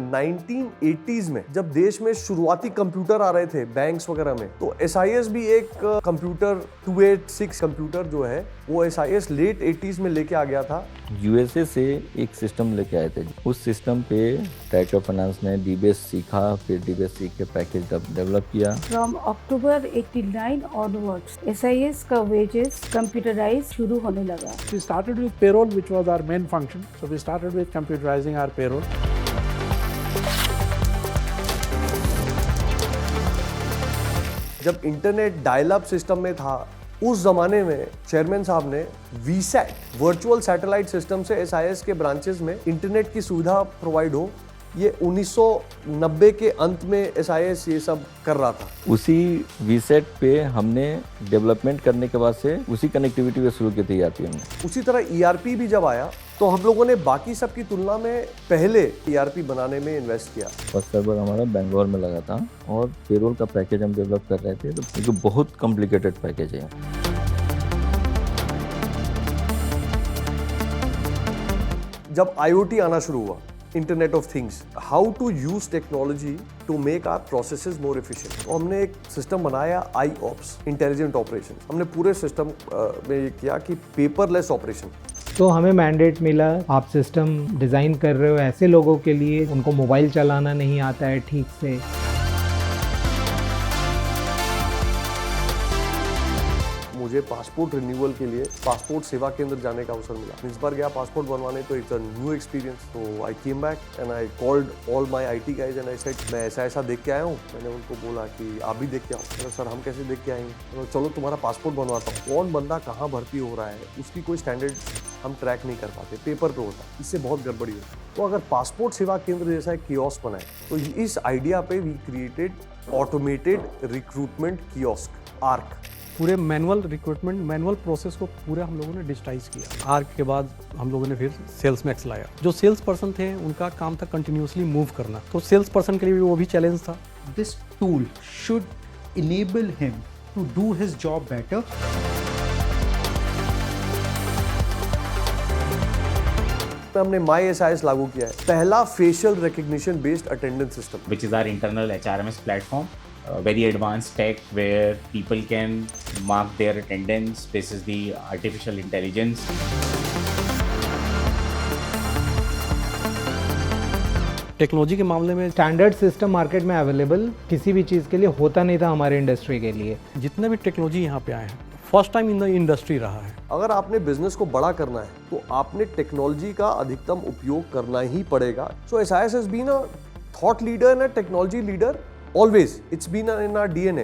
1980s में जब देश में शुरुआती कंप्यूटर आ रहे थे बैंक्स वगैरह में, तो SIS भी एक कंप्यूटर 286 कंप्यूटर जो है वो SIS लेट 80s में लेके आ गया था। USA से एक सिस्टम लेके आए थे। उस सिस्टम पे टाइटो फाइनेंस ने DBase सीखा, फिर DBase सीख के पैकेज डेवलप किया। From October 89 onwards, SIS का wages computerized शुरू होने लगा। We started with payroll, which was our main function. So we started with computerizing our payroll. जब इंटरनेट डायल अप सिस्टम में था उस जमाने में चेयरमैन साहब ने VSAT वर्चुअल सैटेलाइट सिस्टम से SIS के ब्रांचेस में इंटरनेट की सुविधा प्रोवाइड हो, ये 1990 के अंत में SIS ये सब कर रहा था। उसी VSAT पे हमने डेवलपमेंट करने के बाद से उसी कनेक्टिविटी पे शुरू की थी ERP हमने। उसी तरह ERP भी जब आया तो हम लोगों ने बाकी सब की तुलना में पहले ERP बनाने में इन्वेस्ट किया। फर्स्ट सर्वर हमारा बेंगलोर में लगा था और पेरोल का पैकेज हम डेवलप कर रहे थे, तो क्योंकि बहुत कॉम्प्लिकेटेड पैकेज है। जब IoT आना शुरू हुआ, internet of things, how to use technology to make our processes more efficient, तो हमने एक सिस्टम बनाया IOPS, इंटेलिजेंट ऑपरेशन। हमने पूरे सिस्टम में ये किया कि पेपरलेस ऑपरेशन। तो हमें मैंडेट मिला, आप सिस्टम डिज़ाइन कर रहे हो ऐसे लोगों के लिए उनको मोबाइल चलाना नहीं आता है ठीक से। मुझे पासपोर्ट रिन्यूअल के लिए पासपोर्ट सेवा केंद्र जाने का अवसर मिला। इस बार गया पासपोर्ट बनवाने, तो इट्स अ न्यू एक्सपीरियंस। तो I came back and I called all my IT guys and I said मैं ऐसा देख के आया हूँ। मैंने उनको बोला कि आप भी देख के आओ। तो सर हम कैसे देख के आएंगे? तो चलो तुम्हारा पासपोर्ट बनवाता हूँ। कौन बंदा कहाँ भर्ती हो रहा है उसकी कोई स्टैंडर्ड हम ट्रैक नहीं कर पाते, पेपर पे होता है, इससे बहुत गड़बड़ी होती है। तो अगर पासपोर्ट सेवा केंद्र जैसा एक कियोस्क बनाए, तो इस आइडिया पे we created automated recruitment kiosk Ark. पूरे मैनुअल रिक्रूटमेंट मैनुअल प्रोसेस को पूरा हम लोगों ने डिजिटाइज किया। आर्क के बाद हम लोगों ने फिर सेल्स मैक्स लाया। जो सेल्स पर्सन थे उनका काम था कंटिन्यूसली मूव करना, तो सेल्स पर्सन के लिए भी वो भी चैलेंज था। This tool should enable him to do his job better. हमने MySIS लागू किया है, पहला facial recognition based attendance system, which is our internal HRMS platform. Very advanced tech where people can mark their attendance basis the artificial intelligence. Technology के मामले में standard system market में available किसी भी चीज़ के लिए होता नहीं था हमारे इंडस्ट्री के लिए। जितने भी टेक्नोलॉजी यहाँ पे आए हैं, first time in the industry रहा है। अगर आपने बिजनेस को बड़ा करना है तो आपने टेक्नोलॉजी का अधिकतम उपयोग करना ही पड़ेगा। सो SIS has been a thought leader and a technology leader always. It's been in our DNA.